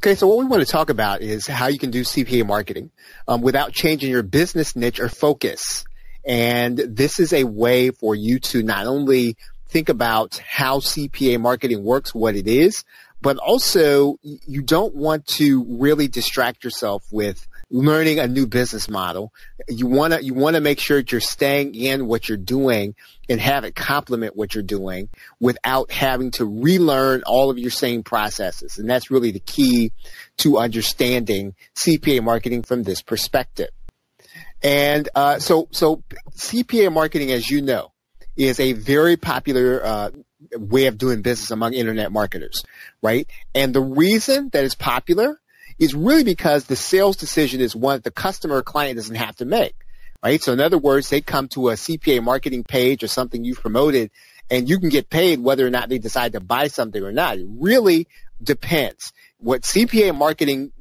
Okay, so what we want to talk about is how you can do CPA marketing without changing your business niche or focus. And this is a way for you to not only think about how CPA marketing works, what it is, but also you don't want to really distract yourself with learning a new business model. You want to make sure that you're staying in what you're doing and have it complement what you're doing without having to relearn all of your same processes. And that's really the key to understanding CPA marketing from this perspective. And so CPA marketing, as you know, is a very popular way of doing business among internet marketers, right? And the reason that it's popular is really because the sales decision is one that the customer or client doesn't have to make, right? So in other words, they come to a CPA marketing page or something you've promoted, and you can get paid whether or not they decide to buy something or not. It really depends. What CPA marketing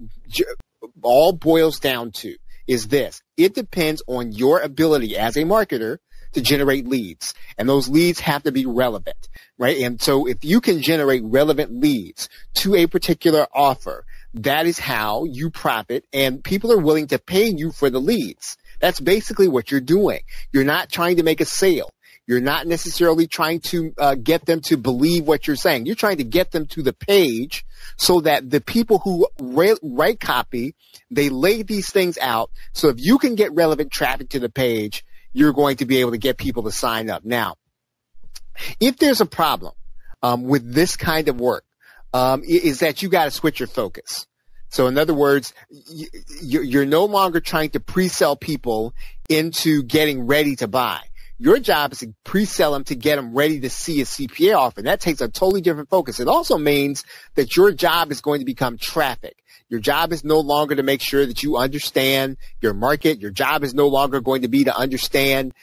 all boils down to is this. It depends on your ability as a marketer to generate leads, and those leads have to be relevant, right? And so if you can generate relevant leads to a particular offer, that is how you profit, and people are willing to pay you for the leads. That's basically what you're doing. You're not trying to make a sale. You're not necessarily trying to get them to believe what you're saying. You're trying to get them to the page so that the people who write copy, they lay these things out. So if you can get relevant traffic to the page, you're going to be able to get people to sign up. Now, if there's a problem with this kind of work, is that you got to switch your focus. So in other words, you're no longer trying to pre-sell people into getting ready to buy. Your job is to pre-sell them to get them ready to see a CPA offer. And that takes a totally different focus. It also means that your job is going to become traffic. Your job is no longer to make sure that you understand your market. Your job is no longer going to be to understand,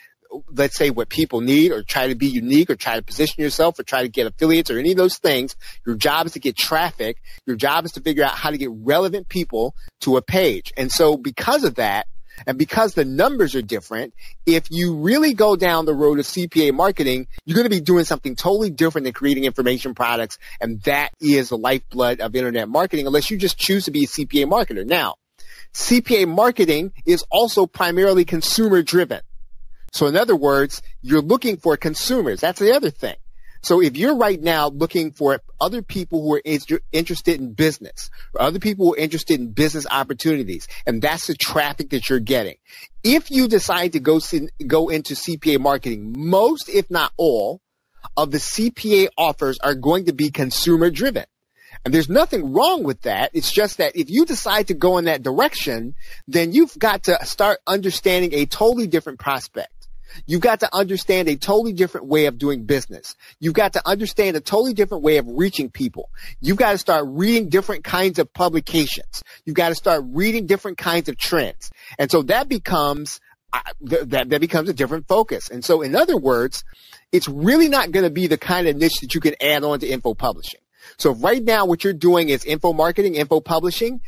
let's say, what people need, or try to be unique, or try to position yourself, or try to get affiliates, or any of those things. Your job is to get traffic. Your job is to figure out how to get relevant people to a page. And so because of that, and because the numbers are different, if you really go down the road of CPA marketing, you're going to be doing something totally different than creating information products. And that is the lifeblood of internet marketing, unless you just choose to be a CPA marketer. Now, CPA marketing is also primarily consumer driven. So in other words, you're looking for consumers. That's the other thing. So if you're right now looking for other people who are interested in business, or other people who are interested in business opportunities, and that's the traffic that you're getting, if you decide to go into CPA marketing, most, if not all, of the CPA offers are going to be consumer driven. And there's nothing wrong with that. It's just that if you decide to go in that direction, then you've got to start understanding a totally different prospect. You've got to understand a totally different way of doing business. You've got to understand a totally different way of reaching people. You've got to start reading different kinds of publications. You've got to start reading different kinds of trends. And so that becomes that becomes a different focus. And so in other words, it's really not going to be the kind of niche that you can add on to info publishing. So right now what you're doing is info marketing, info publishing.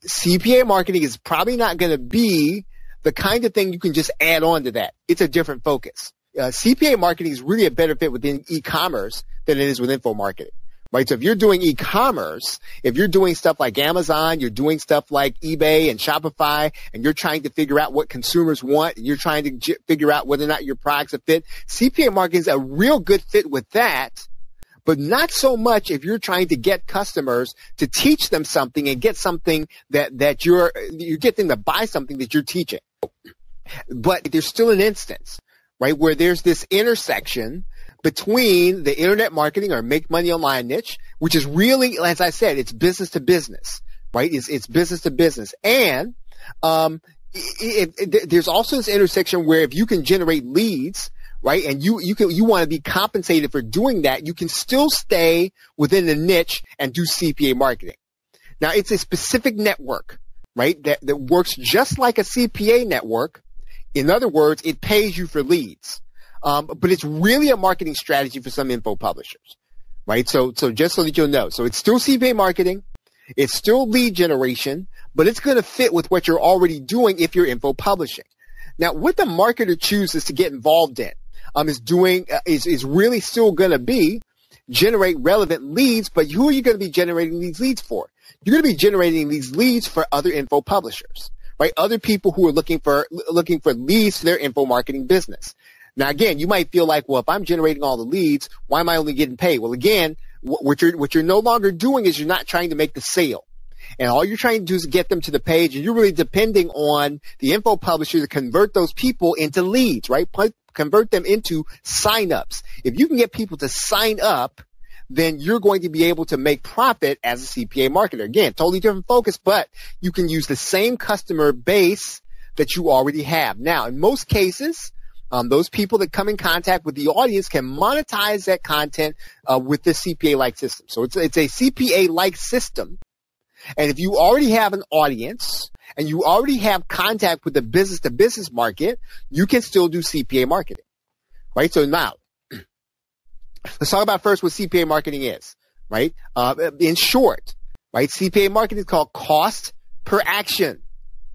CPA marketing is probably not going to be the kind of thing you can just add on to that. It's a different focus. CPA marketing is really a better fit within e-commerce than it is with info marketing, right? So if you're doing e-commerce, if you're doing stuff like Amazon, you're doing stuff like eBay and Shopify, and you're trying to figure out what consumers want, and you're trying to figure out whether or not your products are fit, CPA marketing is a real good fit with that. But not so much if you're trying to get customers to teach them something and get something that you're getting them to buy something that you're teaching. But there's still an instance, right, where there's this intersection between the internet marketing or make money online niche, which is really, as I said, it's business to business, right? It's business to business. And there's also this intersection where if you can generate leads, right, and you want to be compensated for doing that, you can still stay within the niche and do CPA marketing. Now, it's a specific network, right, that works just like a CPA network. In other words, it pays you for leads. But it's really a marketing strategy for some info publishers, right? So just so that you'll know. So it's still CPA marketing. It's still lead generation, but it's going to fit with what you're already doing if you're info publishing. Now, what the marketer chooses to get involved in is really still going to be generate relevant leads, but who are you going to be generating these leads for? you're going to be generating these leads for other info publishers, right? Other people who are looking for leads for their info marketing business. Now, again, you might feel like, well, if I'm generating all the leads, why am I only getting paid? Well, again, what you're no longer doing is you're not trying to make the sale. And all you're trying to do is get them to the page, and you're really depending on the info publisher to convert those people into leads, right? Convert them into sign-ups. If you can get people to sign up, then you're going to be able to make profit as a CPA marketer. Again, totally different focus, but you can use the same customer base that you already have. Now, in most cases, those people that come in contact with the audience can monetize that content with the CPA-like system. So it's a CPA-like system. And if you already have an audience and you already have contact with the business-to-business market, you can still do CPA marketing, right? So now, let's talk about first what CPA marketing is, right? In short, right? CPA marketing is called cost per action,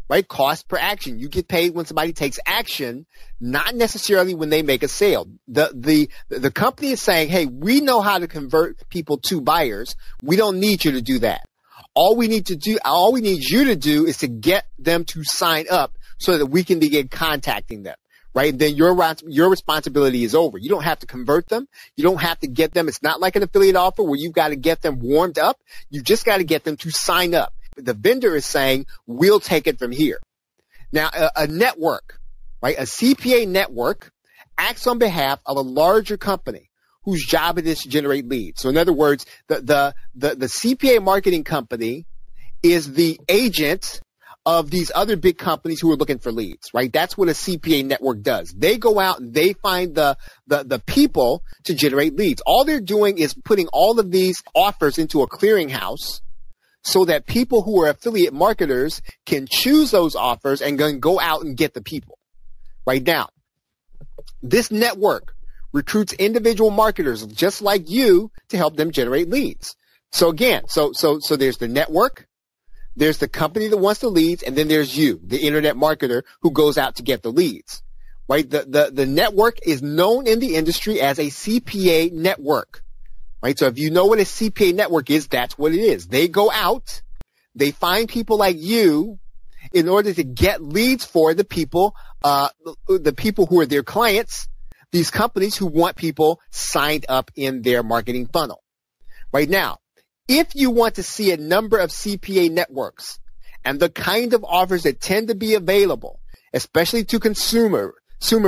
right? Cost per action. You get paid when somebody takes action, not necessarily when they make a sale. The company is saying, hey, we know how to convert people to buyers. We don't need you to do that. All we need you to do is to get them to sign up so that we can begin contacting them, right? Then your responsibility is over. You don't have to convert them. You don't have to get them. It's not like an affiliate offer where you've got to get them warmed up. You just got to get them to sign up. The vendor is saying, we'll take it from here. Now, a network, right? A CPA network acts on behalf of a larger company whose job it is to generate leads. So in other words, the CPA marketing company is the agent of these other big companies who are looking for leads, right? That's what a CPA network does. They go out and they find the people to generate leads. All they're doing is putting all of these offers into a clearinghouse so that people who are affiliate marketers can choose those offers and then go out and get the people. Right now, this network recruits individual marketers just like you to help them generate leads. So again, so there's the network, there's the company that wants the leads, and then there's you, the internet marketer who goes out to get the leads. Right? The network is known in the industry as a CPA network. Right? So if you know what a CPA network is, that's what it is. They go out, they find people like you in order to get leads for the people who are their clients, these companies who want people signed up in their marketing funnel. Right now, if you want to see a number of CPA networks and the kind of offers that tend to be available, especially to consumer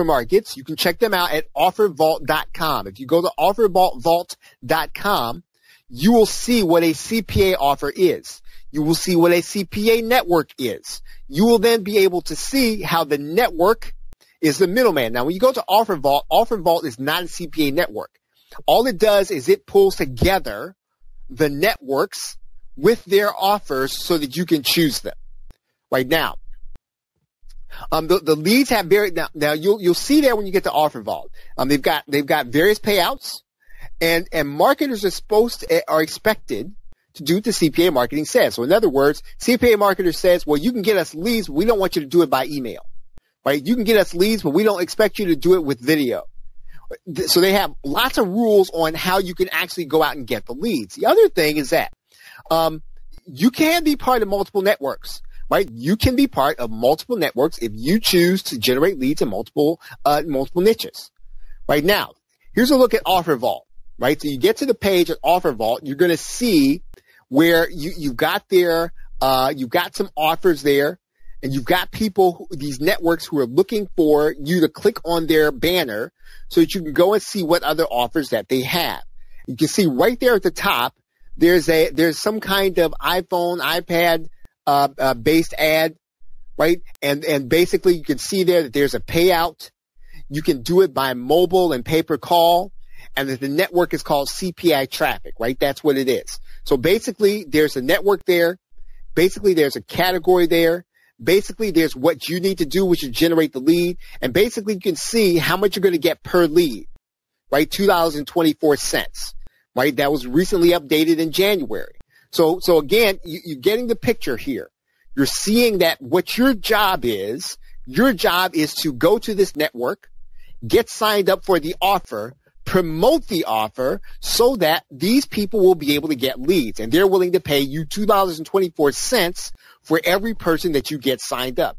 markets, you can check them out at offervault.com. If you go to offervault.com, you will see what a CPA offer is. You will see what a CPA network is. You will then be able to see how the network is the middleman. Now, when you go to OfferVault is not a CPA network. All it does is it pulls together the networks with their offers so that you can choose them. Right now, the leads have now you'll see there when you get to OfferVault. They've got various payouts, and marketers are expected to do what the CPA marketing says. So in other words, CPA marketer says, well, you can get us leads, but we don't want you to do it by email. Right? You can get us leads, but we don't expect you to do it with video. So they have lots of rules on how you can actually go out and get the leads. The other thing is that you can be part of multiple networks, right? You can be part of multiple networks if you choose to generate leads in multiple niches. Right now, here's a look at OfferVault, right? So you get to the page at OfferVault, you're going to see where you've got some offers there. And you've got these networks who are looking for you to click on their banner so that you can go and see what other offers that they have. You can see right there at the top, there's some kind of iPhone, iPad, based ad, right? And basically you can see there that there's a payout. You can do it by mobile and pay-per-call, and that the network is called CPI traffic, right? That's what it is. So basically there's a network there. Basically there's a category there. Basically, there's what you need to do, which is generate the lead. And basically, you can see how much you're going to get per lead, right? $2.24, right? That was recently updated in January. So again, you're getting the picture here. You're seeing that what your job is to go to this network, get signed up for the offer, promote the offer so that these people will be able to get leads, and they're willing to pay you $2.24 for every person that you get signed up.